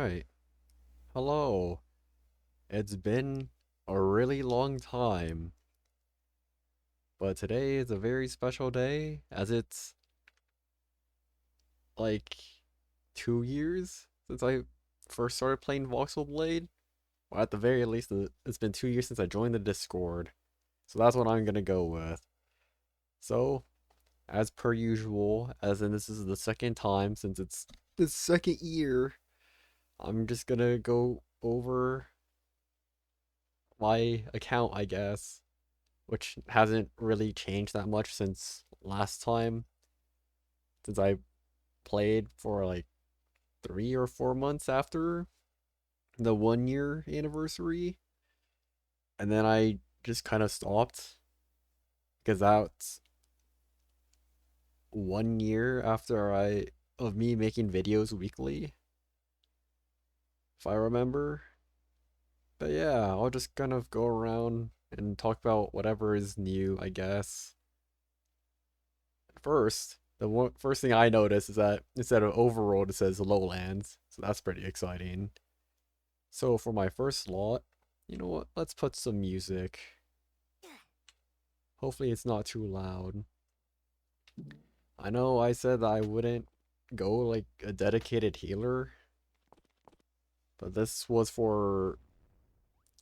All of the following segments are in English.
Alright, hello. It's been a really long time, but today is a very special day as it's like 2 years since I first started playing Voxlblade. Or at the very least, it's been 2 years since I joined the Discord. So that's what I'm gonna go with. So, as per usual, as in this is the second time since it's the second year, I'm just gonna go over my account, I guess, which hasn't really changed that much since last time, since I played for like 3 or 4 months after the 1 year anniversary, and then I just kind of stopped because that's 1 year after I of me making videos weekly, if I remember. But yeah, I'll just kind of go around and talk about whatever is new, I guess. First, first thing I noticed is that instead of overworld, it says lowlands. So that's pretty exciting. So for my first slot, you know what? Let's put some music. Hopefully it's not too loud. I know I said that I wouldn't go like a dedicated healer, but this was for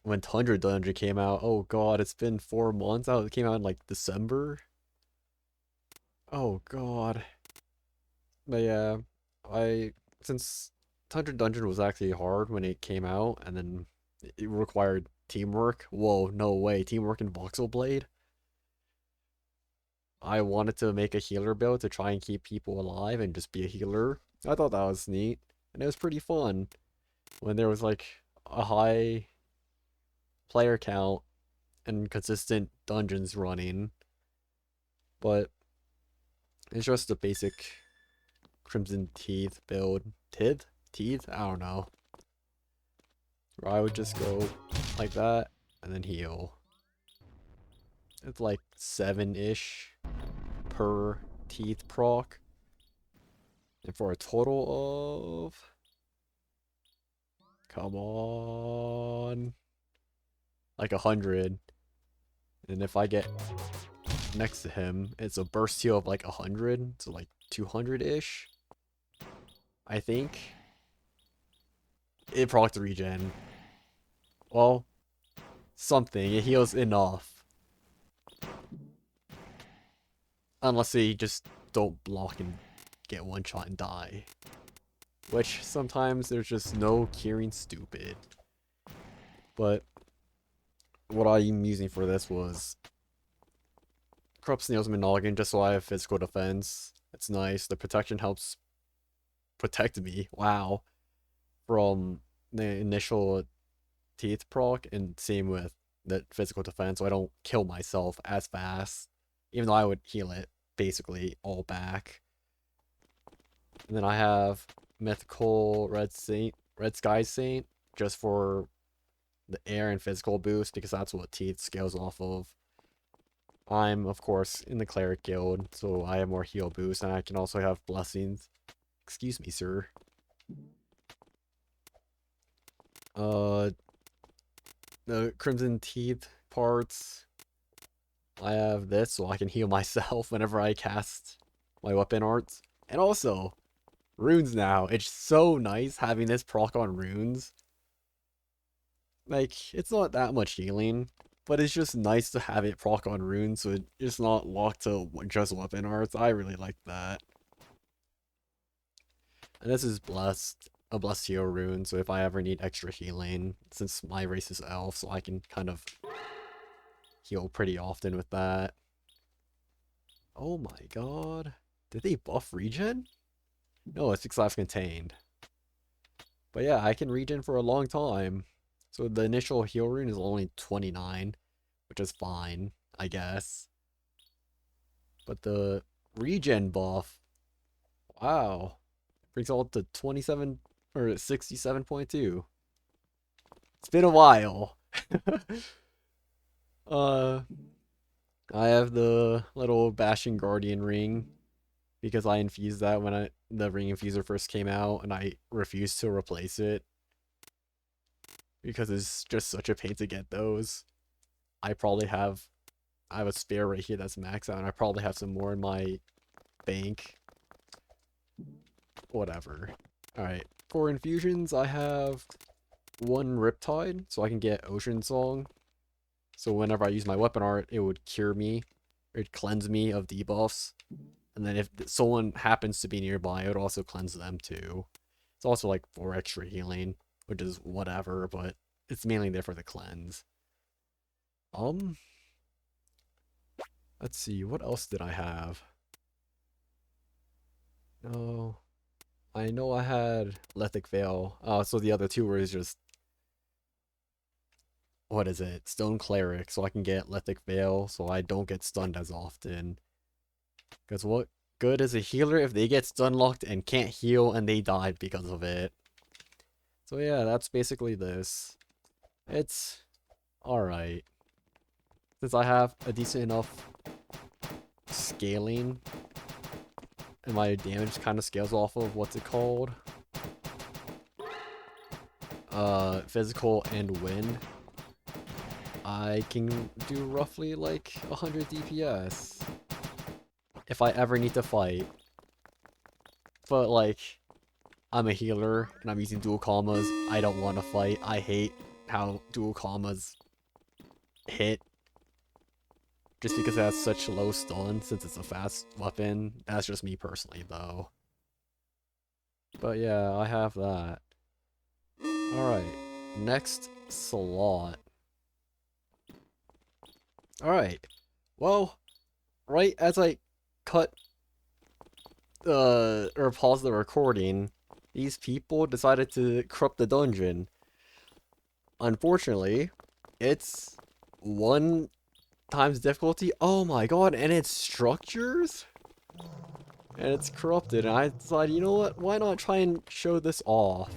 when Tundra Dungeon came out. Oh god, it's been 4 months out. It came out in like December. Oh god. But yeah, I since Tundra Dungeon was actually hard when it came out, and then it required teamwork. Whoa, no way, teamwork in Voxlblade. I wanted to make a healer build to try and keep people alive and just be a healer. I thought that was neat, and it was pretty fun when there was like a high player count and consistent dungeons running. But it's just a basic Crimson Teeth build. Teeth? Teeth? I don't know. Where I would just go like that and then heal. It's like 7-ish per teeth proc. And for a total of... Come on. Like 100. And if I get next to him, it's a burst heal of like 100. So like 200-ish. I think. It procs regen. Well, something. It heals enough. Unless they just don't block and get one shot and die. Which sometimes there's just no curing stupid. But what I'm using for this was Corrupt Snail's Noggin just so I have physical defense. It's nice. The protection helps protect me. Wow. From the initial teeth proc, and same with the physical defense, so I don't kill myself as fast. Even though I would heal it basically all back. And then I have Mythical Red Sky Saint, just for the air and physical boost, because that's what teeth scales off of. I'm, of course, in the Cleric Guild, so I have more heal boost, and I can also have blessings. Excuse me, sir. The Crimson Teeth parts, I have this, so I can heal myself whenever I cast my weapon arts. And also, runes now. It's so nice having this proc on runes. Like, it's not that much healing, but it's just nice to have it proc on runes, so it's not locked to just weapon arts. I really like that. And this is a blessed heal rune, so if I ever need extra healing, since my race is elf, so I can kind of heal pretty often with that. Oh my god. Did they buff regen? No, it's 6 lives contained. But yeah, I can regen for a long time. So the initial heal rune is only 29, which is fine, I guess. But the regen buff, wow, brings all to 27 or 67.2. It's been a while. uh, I have the little Bashing Guardian ring because I infused that when the ring infuser first came out, and I refused to replace it because it's just such a pain to get those. I have a spare right here that's maxed out, and I probably have some more in my bank. Whatever. Alright, for infusions, I have one Riptide, so I can get Ocean Song. So whenever I use my weapon art, it would cure me, or it'd cleanse me of debuffs. And then if someone happens to be nearby, it would also cleanse them too. It's also like 4 extra healing, which is whatever, but it's mainly there for the cleanse. Let's see, what else did I have? No, I know I had Lethic Veil. So the other two were just, what is it? Stone Cleric, so I can get Lethic Veil, so I don't get stunned as often. Because what good is a healer if they get stun locked and can't heal and they die because of it? So yeah, that's basically this. It's alright. Since I have a decent enough scaling, and my damage kind of scales off of what's it called? Physical and wind. I can do roughly like 100 DPS if I ever need to fight. But like, I'm a healer and I'm using dual commas. I don't want to fight. I hate how dual commas hit. Just because it has such low stun since it's a fast weapon. That's just me personally though. But yeah, I have that. Alright, next slot. Alright, well, right as I cut or pause the recording, these people decided to corrupt the dungeon. Unfortunately, it's 1 times difficulty. Oh my god, and it's structures? And it's corrupted, and I decided, you know what, why not try and show this off?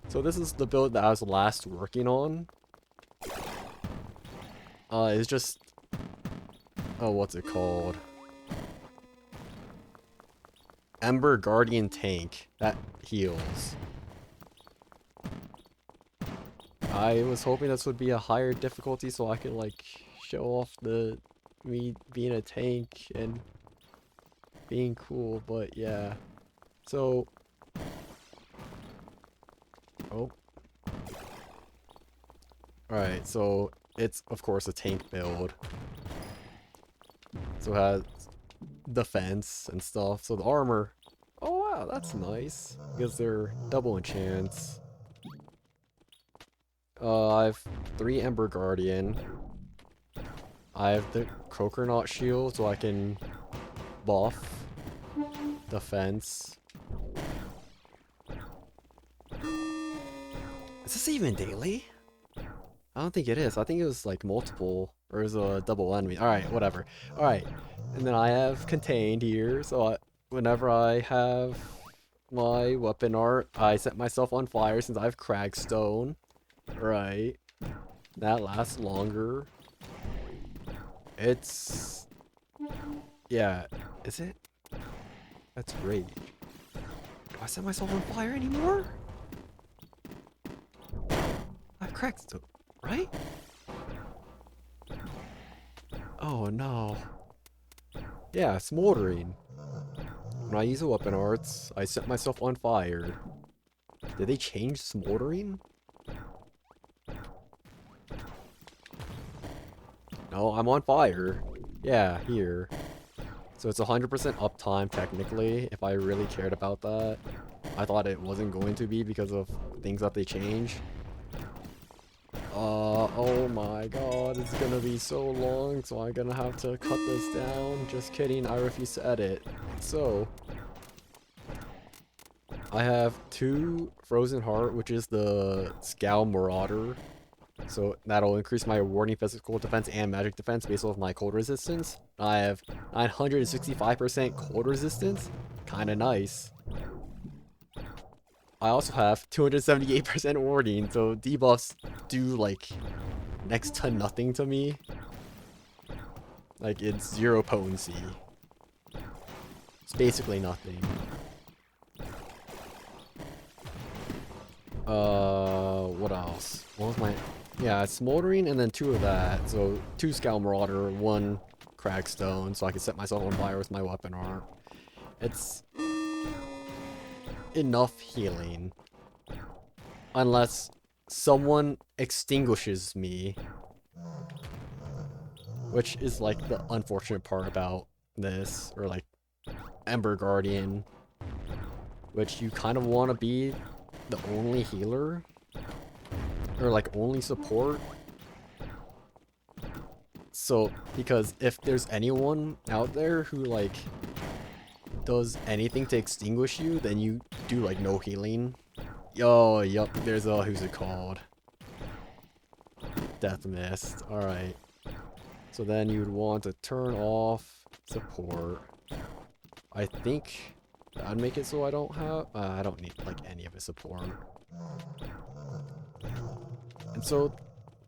So this is the build that I was last working on. It's just, oh, what's it called? Ember Guardian Tank that heals. I was hoping this would be a higher difficulty so I could like show off me being a tank and being cool, but yeah. So, oh. Alright, so it's of course a tank build. So it has defense and stuff. So the armor, oh wow, that's nice. Because they're double enchants. I have 3 Ember Guardian. I have the Crokernaut shield so I can buff defense. Is this even daily? I don't think it is. I think it was like multiple, or it was a double enemy. Alright, whatever. Alright, and then I have contained here, so whenever I have my weapon art, I set myself on fire since I have Cragstone. Right. That lasts longer. It's... yeah, is it? That's rage. Do I set myself on fire anymore? I have Cragstone, right? Oh no. Yeah, smoldering. When I use a weapon arts, I set myself on fire. Did they change smoldering? No, I'm on fire. Yeah, here. So it's 100% uptime technically, if I really cared about that. I thought it wasn't going to be because of things that they changed. Oh my god, it's gonna be so long, so I'm gonna have to cut this down. Just kidding, I refuse to edit. So, I have 2 Frozen Heart, which is the Scowl Marauder. So that'll increase my warning physical defense and magic defense based off my cold resistance. I have 965% cold resistance. Kinda nice. I also have 278% warding, so debuffs do like next to nothing to me. Like it's 0 potency. It's basically nothing. what else? What was my... Yeah, smoldering and then 2 of that. So 2 scout marauder, 1 crackstone, so I can set myself on fire with my weapon art. It's enough healing. Unless someone extinguishes me. Which is like the unfortunate part about this, or like Ember Guardian. Which you kind of want to be the only healer. Or like only support. So, because if there's anyone out there who like does anything to extinguish you, then you do like no healing. Yo, yup, there's a, who's it called? Death Mist. Alright. So then you'd want to turn off support. I think that'd make it so I don't have, I don't need like any of his support. And so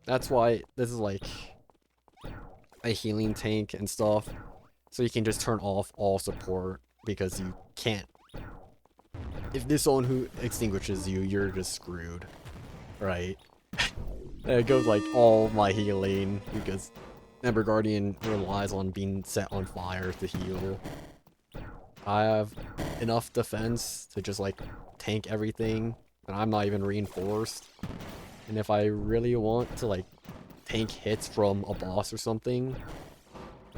that's why this is like a healing tank and stuff. So you can just turn off all support because you can't. If there's someone who extinguishes you, you're just screwed. Right? And it goes like all my healing because Ember Guardian relies on being set on fire to heal. I have enough defense to just like tank everything, and I'm not even reinforced. And if I really want to like tank hits from a boss or something,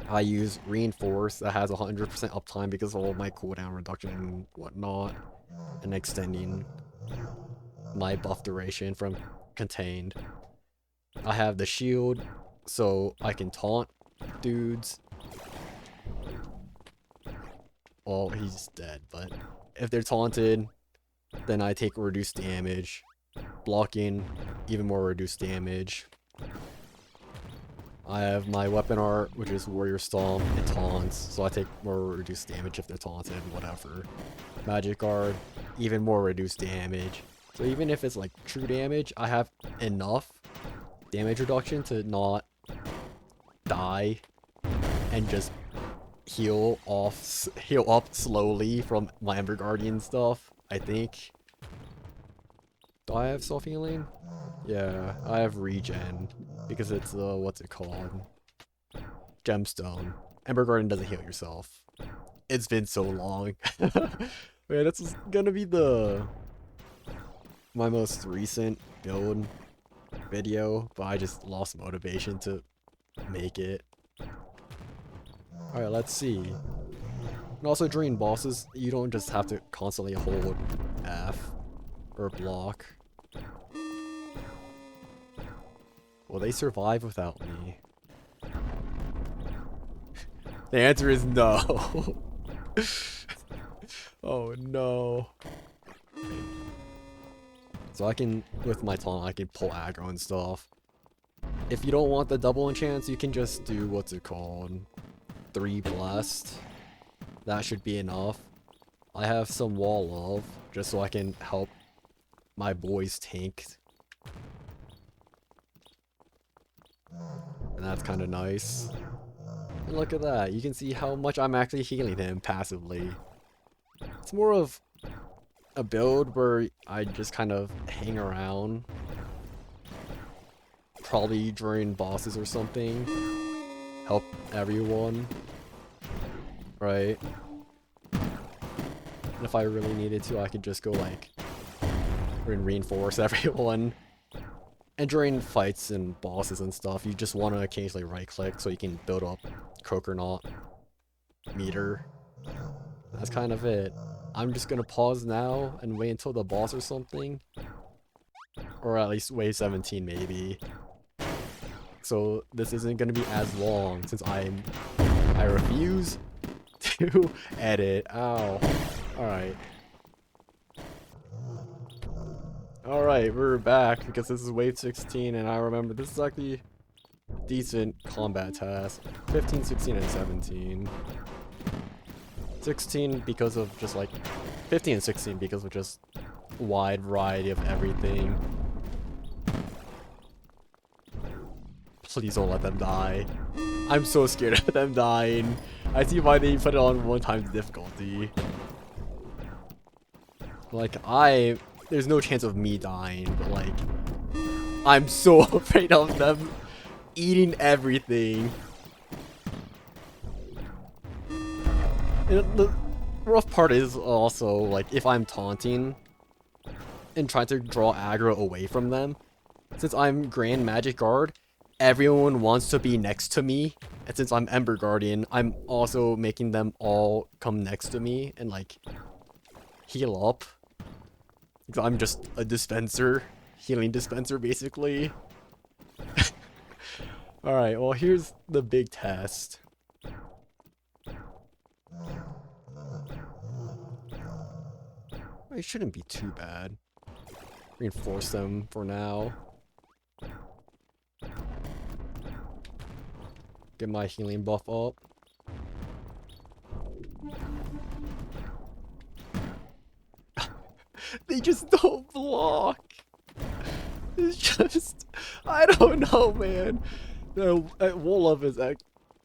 I use reinforce that has 100% uptime because of all my cooldown reduction and whatnot, and extending my buff duration from contained. I have the shield so I can taunt dudes. Well, he's dead, but if they're taunted, then I take reduced damage. Blocking, even more reduced damage. I have my weapon art, which is Warrior Stomp and taunts, so I take more reduced damage if they're taunted, whatever. Magic Guard, even more reduced damage. So even if it's like true damage, I have enough damage reduction to not die and just heal up slowly from my Ember Guardian stuff, I think. Do I have self-healing? Yeah, I have regen. Because it's what's it called? Gemstone. Ember Guardian doesn't heal yourself. It's been so long. Man, that's gonna be my most recent build video, but I just lost motivation to make it. Alright, let's see. And also during bosses, you don't just have to constantly hold F or block. Will they survive without me? The answer is no. Oh no. So I can, with my taunt, I can pull aggro and stuff. If you don't want the double enchants, you can just do, what's it called? 3 blessed. That should be enough. I have some wall of, just so I can help my boys tank. And that's kind of nice. And look at that, you can see how much I'm actually healing him passively. It's more of a build where I just kind of hang around. Probably during bosses or something. Help everyone. Right? And if I really needed to, I could just go like reinforce everyone. And during fights and bosses and stuff, you just want to occasionally right click so you can build up Coconut meter. That's kind of it. I'm just gonna pause now and wait until the boss or something. Or at least wave 17 maybe. So this isn't gonna be as long since I refuse to edit. Ow. Alright. Alright, we're back because this is wave 16 and I remember this is actually decent combat task. 15, 16, and 17. 16 because of just like 15 and 16 because of just wide variety of everything. Please don't let them die. I'm so scared of them dying. I see why they put it on 1 times difficulty. Like, I there's no chance of me dying, but like, I'm so afraid of them eating everything. And the rough part is also, like, if I'm taunting and trying to draw aggro away from them, since I'm Grand Magic Guard, everyone wants to be next to me, and since I'm Ember Guardian, I'm also making them all come next to me and, like, heal up. Because I'm just a dispenser, healing dispenser, basically. Alright, well, here's the big test. It shouldn't be too bad. Reinforce them for now. Get my healing buff up. They just don't block. It's just, I don't know, man. The Wool Up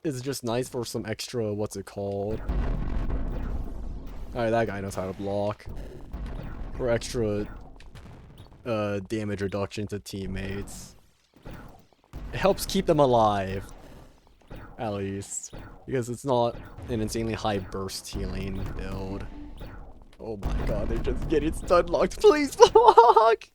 is just nice for some extra, what's it called? Alright, that guy knows how to block. For extra damage reduction to teammates. It helps keep them alive. At least. Because it's not an insanely high burst healing build. Oh my god, they're just getting stun locked. Please block!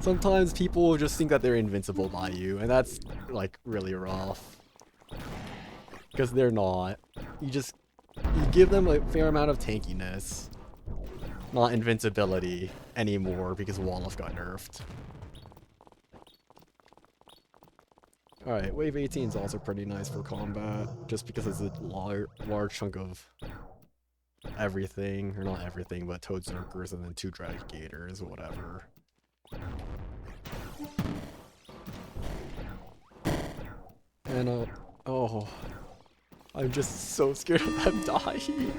Sometimes people just think that they're invincible by you, and that's, like, really rough. Because they're not. You give them a fair amount of tankiness. Not invincibility anymore, because Wolof got nerfed. Alright, Wave 18 is also pretty nice for combat, just because it's a large chunk of everything, or not everything, but Toad Zerkers and then 2 Dragagators, whatever. And, oh, I'm just so scared of them dying.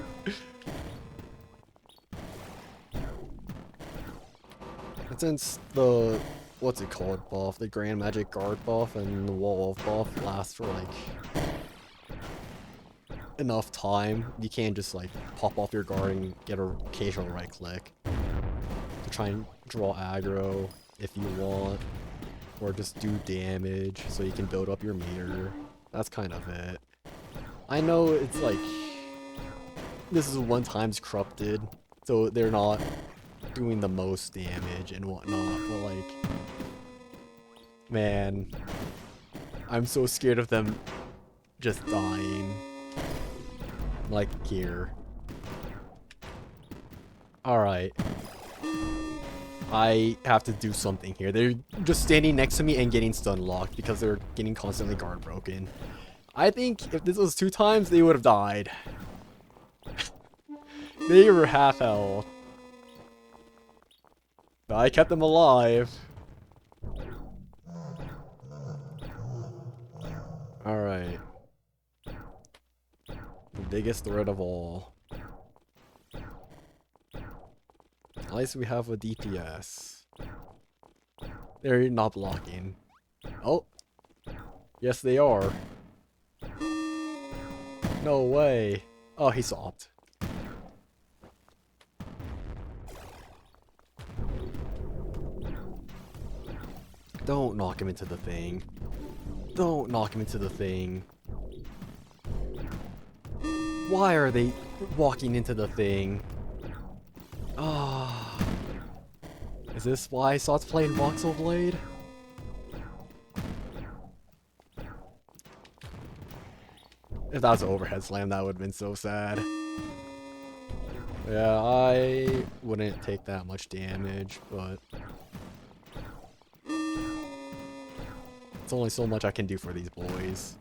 And since the, what's it called, buff, the Grand Magic Guard buff and the Wall of buff lasts for, like, enough time, you can't just, like, pop off your guard and get an occasional right click to try and draw aggro if you want, or just do damage so you can build up your meter. That's kind of it. I know it's like, this is 1 times corrupted, so they're not doing the most damage and whatnot, but like, man, I'm so scared of them just dying. Like here. Alright. I have to do something here. They're just standing next to me and getting stun locked because they're getting constantly guard broken. I think if this was 2 times, they would have died. They were half health. But I kept them alive. Alright. The biggest threat of all. At least we have a DPS. They're not blocking. Oh! Yes, they are. No way. Oh, he stopped. Don't knock him into the thing. Don't knock him into the thing. Why are they walking into the thing? Ah. Is this why I stopped playing Voxlblade? If that was an overhead slam, that would have been so sad. Yeah, I wouldn't take that much damage, but it's only so much I can do for these boys.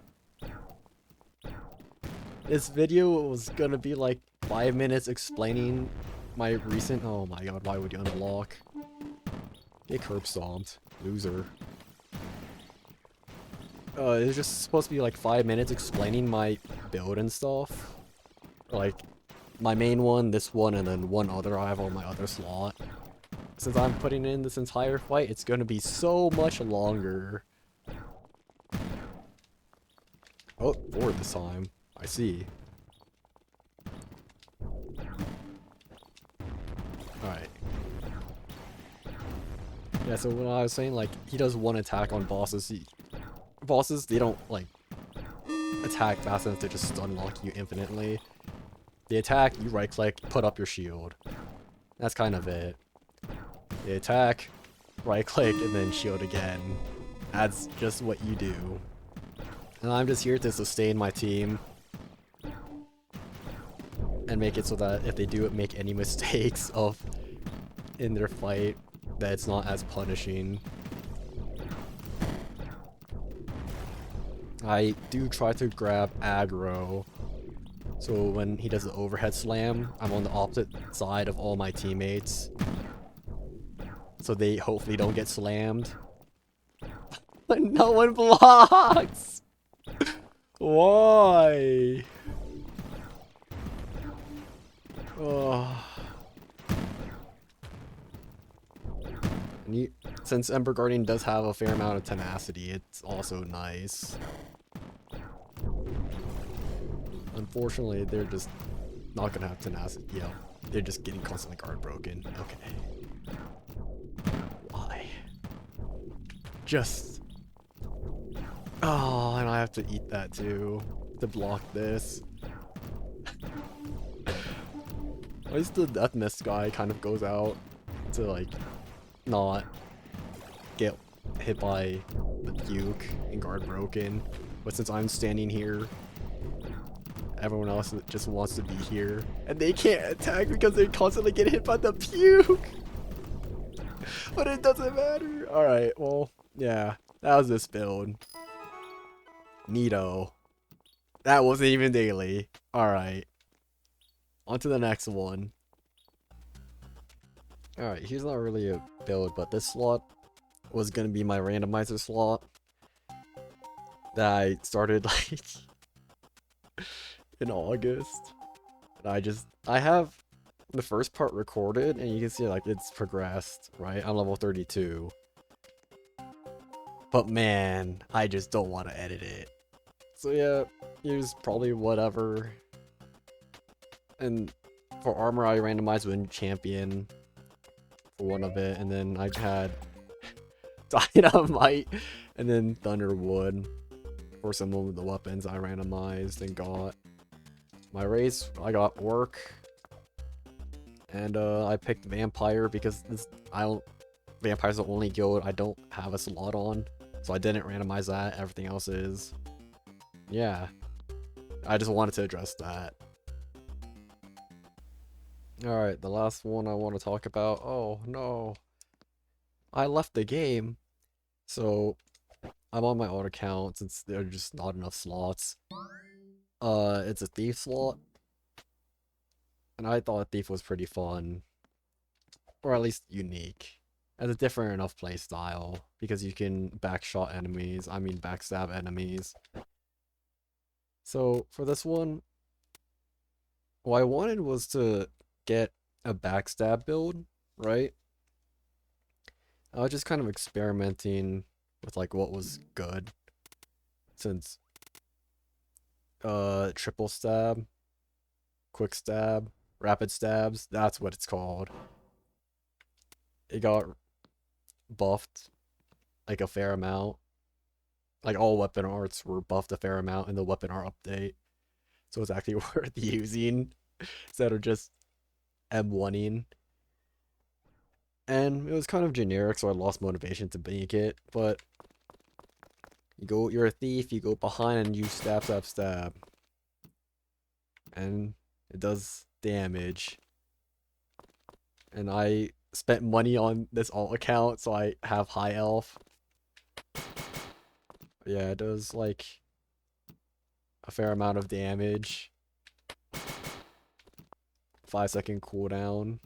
This video was gonna be like 5 minutes explaining my recent— oh my god, why would you unblock? Get curb stomped, loser. It's just supposed to be like 5 minutes explaining my build and stuff. Like, my main one, this one, and then one other I have on my other slot. Since I'm putting in this entire fight, it's gonna be so much longer. Oh, forward this time. I see. Alright. Yeah, so when I was saying, like, he does one attack on bosses, bosses, they don't, like, attack fast enough to just stun lock you infinitely. They attack, you right click, put up your shield. That's kind of it. They attack, right click, and then shield again. That's just what you do. And I'm just here to sustain my team. And make it so that if they do make any mistakes in their fight, that it's not as punishing. I do try to grab aggro, so when he does the overhead slam, I'm on the opposite side of all my teammates, so they hopefully don't get slammed. But no one blocks! Why? Oh. And since Ember Guardian does have a fair amount of tenacity, it's also nice. Unfortunately, they're just not gonna have tenacity. Yeah, they're just getting constantly guard broken. Okay. Why? Just... Oh, and I have to eat that too, to block this. At least the Death Mist guy kind of goes out to, like, not get hit by the puke and guard broken. But since I'm standing here, everyone else just wants to be here. And they can't attack because they constantly get hit by the puke! But it doesn't matter! Alright, well, yeah. That was this build. Neato. That wasn't even daily. Alright. On to the next one. Alright, here's not really a build, but this slot was gonna be my randomizer slot that I started like in August. And I have the first part recorded, and you can see like it's progressed, right? I'm level 32. But man, I just don't want to edit it. So yeah, here's probably whatever. And for armor, I randomized with champion for one of it, and then I had Dynamite and then Thunderwood for some of the weapons I randomized and got. My race, I got Orc, and I picked Vampire because Vampire's the only guild I don't have a slot on, so I didn't randomize that. Everything else is. Yeah, I just wanted to address that. Alright, the last one I want to talk about. Oh no, I left the game. So I'm on my old account since there are just not enough slots. It's a thief slot. And I thought thief was pretty fun. Or at least unique. It's a different enough playstyle because you can backstab enemies. So for this one, what I wanted was to get a backstab build, right? I was just kind of experimenting with like what was good. Since triple stab, quick stab, rapid stabs, that's what it's called. It got buffed like a fair amount. Like all weapon arts were buffed a fair amount in the weapon art update. So it's actually worth using instead of just M1ing. And it was kind of generic, so I lost motivation to make it, but you're a thief, you go behind and you stab, stab, stab. And it does damage. And I spent money on this alt account, so I have high elf. Yeah, it does like a fair amount of damage. 5-second cooldown.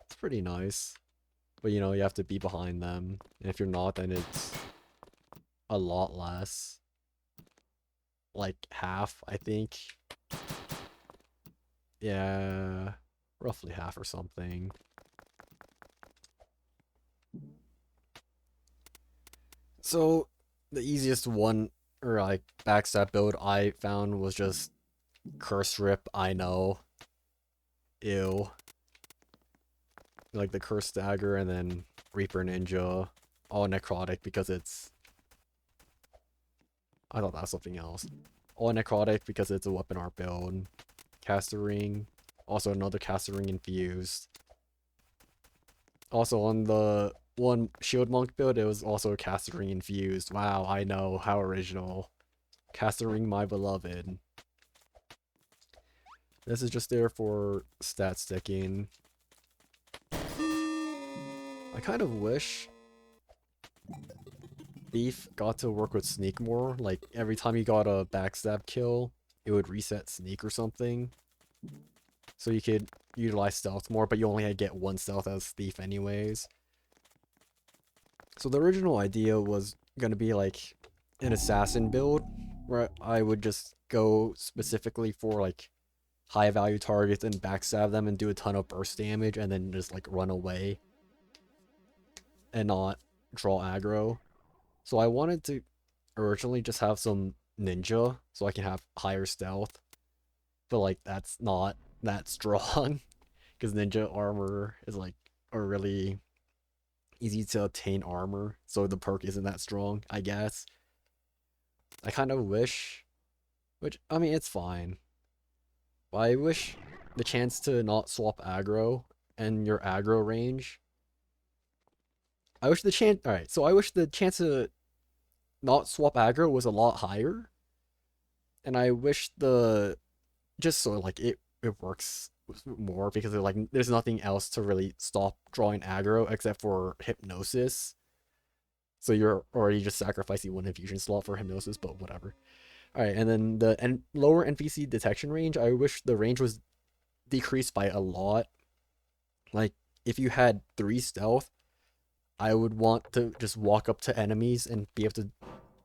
It's pretty nice. But you know, you have to be behind them. And if you're not, then it's a lot less. Like half, I think. Yeah, roughly half or something. So, the easiest one or like backstab build I found was just curse rip. I know, ew, like the curse dagger and then Reaper Ninja, all necrotic because it's. I thought that was something else. All necrotic because it's a weapon art build. Caster ring, also another caster ring infused. Also on the one shield monk build, it was also a caster ring infused. Wow, I know, how original. Caster ring, my beloved. This is just there for stat sticking. I kind of wish Thief got to work with Sneak more. Like, every time you got a backstab kill, it would reset Sneak or something. So you could utilize stealth more, but you only get one stealth as Thief anyways. So the original idea was going to be like an assassin build, where I would just go specifically for like high value targets and backstab them and do a ton of burst damage and then just like run away and not draw aggro. So I wanted to originally just have some ninja so I can have higher stealth, but like that's not that strong because ninja armor is like a really easy to obtain armor, so the perk isn't that strong, I guess. I kind of wish, which I mean it's fine, but I wish the chance to not swap aggro and your aggro range. I wish the chance. All right, so I wish the chance to not swap aggro was a lot higher, and I wish the just so like it works more because like there's nothing else to really stop drawing aggro except for hypnosis. So you're already just sacrificing one infusion slot for hypnosis, but whatever. All right, and then the lower NPC detection range. I wish the range was decreased by a lot. Like if you had 3 stealth, I would want to just walk up to enemies and be able to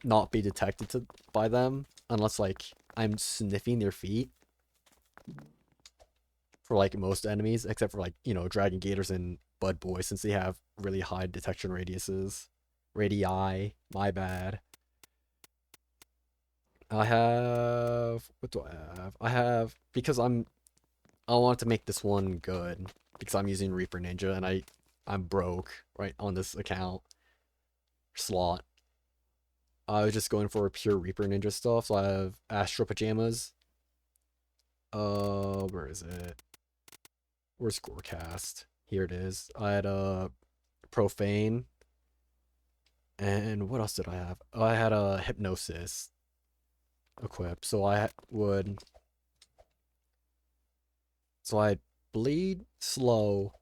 not be detected by them unless like I'm sniffing their feet for like most enemies, except for like, you know, Dragon Gators and Bud Boys since they have really high detection radiuses. Radii, my bad. I have what do I have? I have because I want to make this one good because I'm using Reaper Ninja and I'm broke right on this account slot. I was just going for pure Reaper Ninja stuff, so I have Astro Pajamas. Where is it? Where's Scorecast? Here it is. I had a Profane. And what else did I have? Oh, I had a Hypnosis equipped. So I'd bleed slow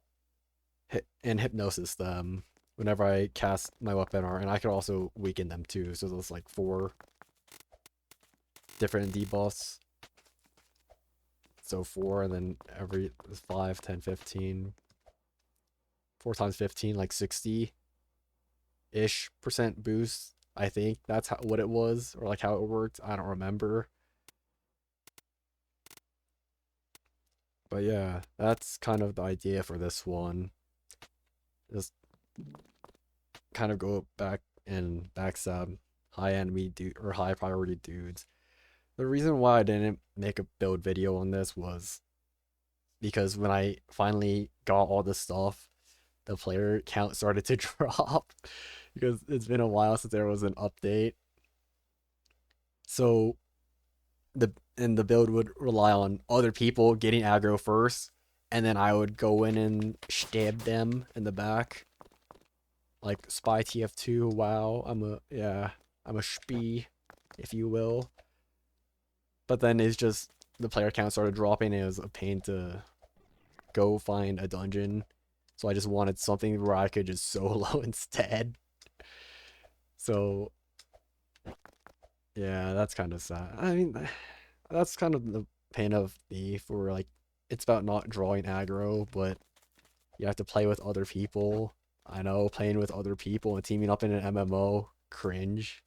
hit and hypnosis them whenever I cast my weapon art, and I could also weaken them too. So there's like 4 different debuffs. So 4, and then every 5, 10, 15. 4 times 15, like 60-ish% boost. I think that's what it was, or like how it worked. I don't remember. But yeah, that's kind of the idea for this one. Just kind of go back and backstab high enemy dude or high priority dudes. The reason why I didn't make a build video on this was because when I finally got all this stuff, the player count started to drop because it's been a while since there was an update. So the build would rely on other people getting aggro first, and then I would go in and stab them in the back. Like Spy TF2, wow, I'm a spee, if you will. But then it's just the player count started dropping and it was a pain to go find a dungeon. So I just wanted something where I could just solo instead. So yeah, that's kind of sad. I mean, that's kind of the pain of Thief, where like it's about not drawing aggro, but you have to play with other people. I know, playing with other people and teaming up in an MMO, cringe.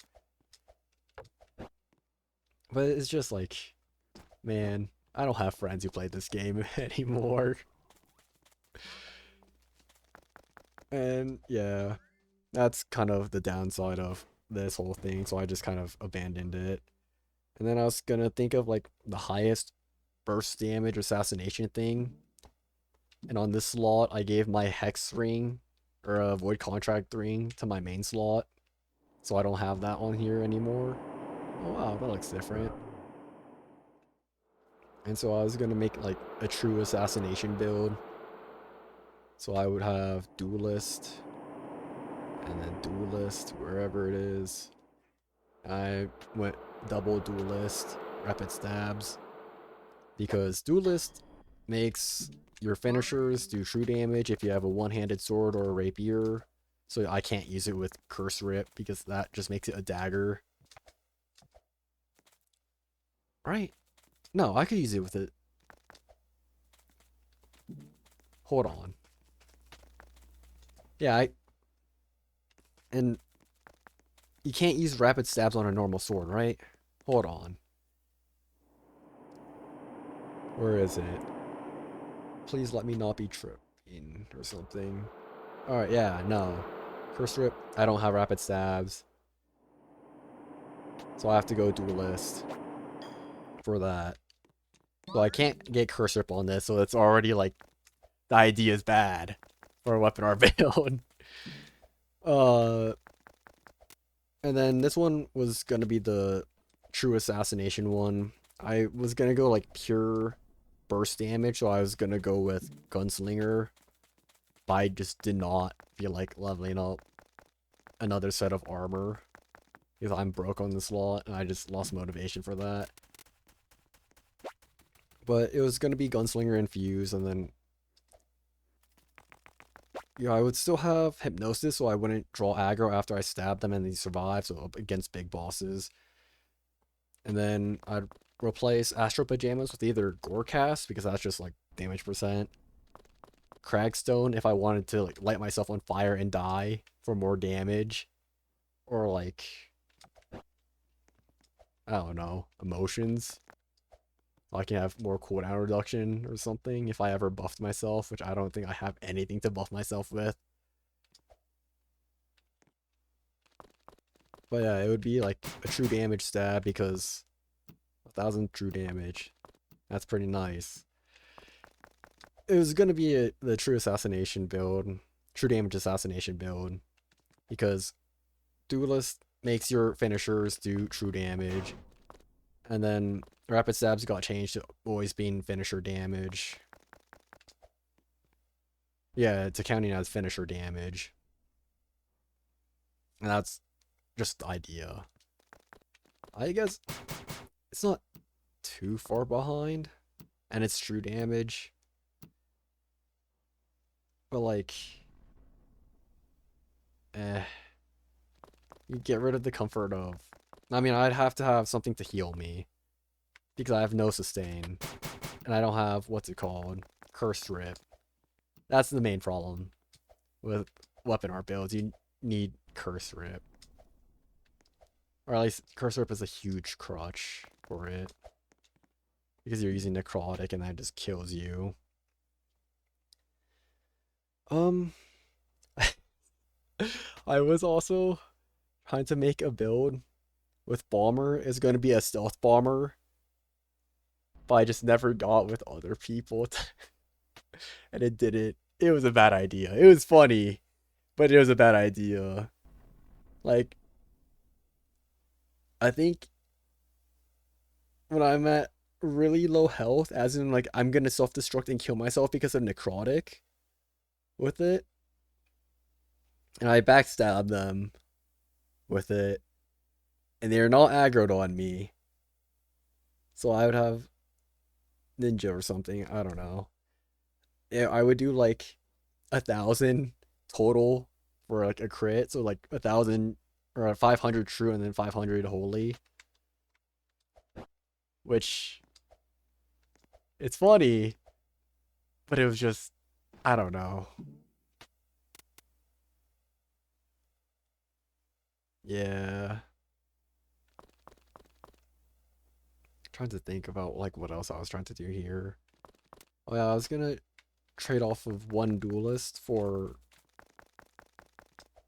But it's just like, man, I don't have friends who play this game anymore. And yeah, that's kind of the downside of this whole thing, so I just kind of abandoned it. And then I was gonna think of like the highest burst damage assassination thing. And on this slot, I gave my hex ring or a void contract ring to my main slot. So I don't have that on here anymore. Oh wow, that looks different. And so I was gonna make like a true assassination build. So I would have duelist and then duelist wherever it is. I went double duelist, rapid stabs, because duelist makes your finishers do true damage if you have a one-handed sword or a rapier. So I can't use it with curse rip because that just makes it a dagger. Right? No, I could use it with it. Hold on. Yeah, and you can't use rapid stabs on a normal sword, right? Hold on. Where is it? Please let me not be tripping or something. Alright, yeah, no. Curse rip, I don't have rapid stabs. So I have to go duelist for that. So I can't get curse rip on this, so it's already like the idea is bad for a weapon art build. uh and then this one was gonna be the true assassination one. I was gonna go like pure burst damage, so I was gonna go with gunslinger. But I just did not feel like leveling up another set of armor because I'm broke on this lot and I just lost motivation for that. But it was gonna be gunslinger infused, and then yeah, I would still have hypnosis, so I wouldn't draw aggro after I stab them and they survive. So up against big bosses, and then I'd replace astral pajamas with either gorecast because that's just like damage percent. Cragstone if I wanted to like light myself on fire and die for more damage, or like I don't know, emotions. I can have more cooldown reduction or something if I ever buffed myself, which I don't think I have anything to buff myself with. But yeah, it would be like a true damage stab because 1,000 true damage. That's pretty nice. It was gonna be the true assassination build, true damage assassination build, because duelist makes your finishers do true damage, and then rapid stabs got changed to always being finisher damage. Yeah, to counting as finisher damage. And that's just the idea. I guess it's not too far behind, and it's true damage. But like, eh, you get rid of the comfort of. I mean, I'd have to have something to heal me because I have no sustain, and I don't have what's it called, curse rip. That's the main problem with weapon art builds. You need curse rip, or at least curse rip is a huge crutch for it because you're using necrotic, and that just kills you. Um, I was also trying to make a build with bomber is going to be a stealth bomber, but I just never got with other people, and it didn't. It was a bad idea. It was funny, but it was a bad idea. Like, I think when I'm at really low health, as in like I'm gonna self-destruct and kill myself because of necrotic with it, and I backstab them with it, and they're not aggroed on me, so I would have ninja or something. I don't know. Yeah, I would do like 1,000 total for like a crit, so like 1,000 or 500 true and then 500 holy, which it's funny, but it was just I don't know. Yeah, trying to think about like what else I was trying to do here. Oh yeah, I was gonna trade off of one duelist for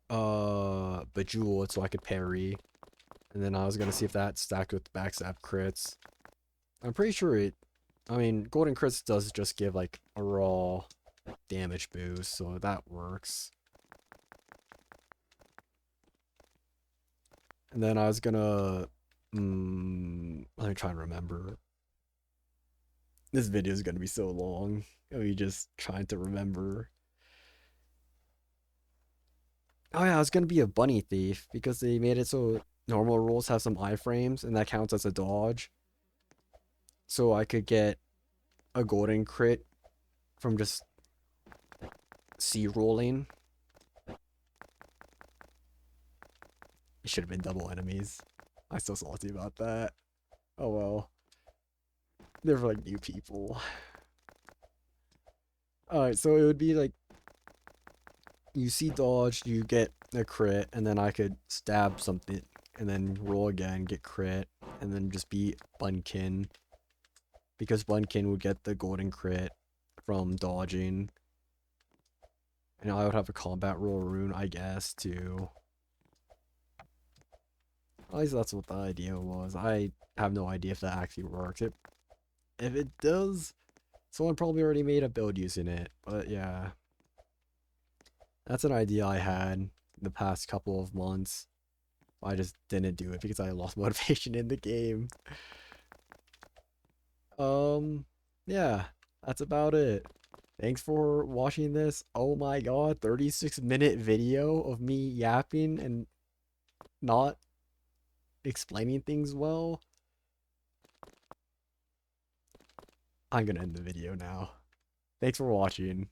Bejeweled so I could parry. And then I was gonna see if that stacked with backstab crits. I'm pretty sure it, I mean, golden crits does just give like a raw damage boost, so that works. And then I was gonna, let me try and remember. This video is gonna be so long. Of me just trying to remember. Oh yeah, I was gonna be a bunny thief because they made it so normal rolls have some iframes and that counts as a dodge. So I could get a golden crit from just C rolling. It should have been double enemies. I'm so salty about that. Oh well. They're for like new people. Alright, so it would be like you see dodge, you get a crit, and then I could stab something and then roll again, get crit, and then just be Bunkin. Because Bunkin would get the golden crit from dodging. And I would have a combat roll rune, I guess, too. At least that's what the idea was. I have no idea if that actually works. If it does, someone probably already made a build using it. But yeah, that's an idea I had the past couple of months. I just didn't do it because I lost motivation in the game. Yeah, that's about it. Thanks for watching this. Oh my god, 36-minute video of me yapping and not explaining things well. I'm gonna end the video now. Thanks for watching.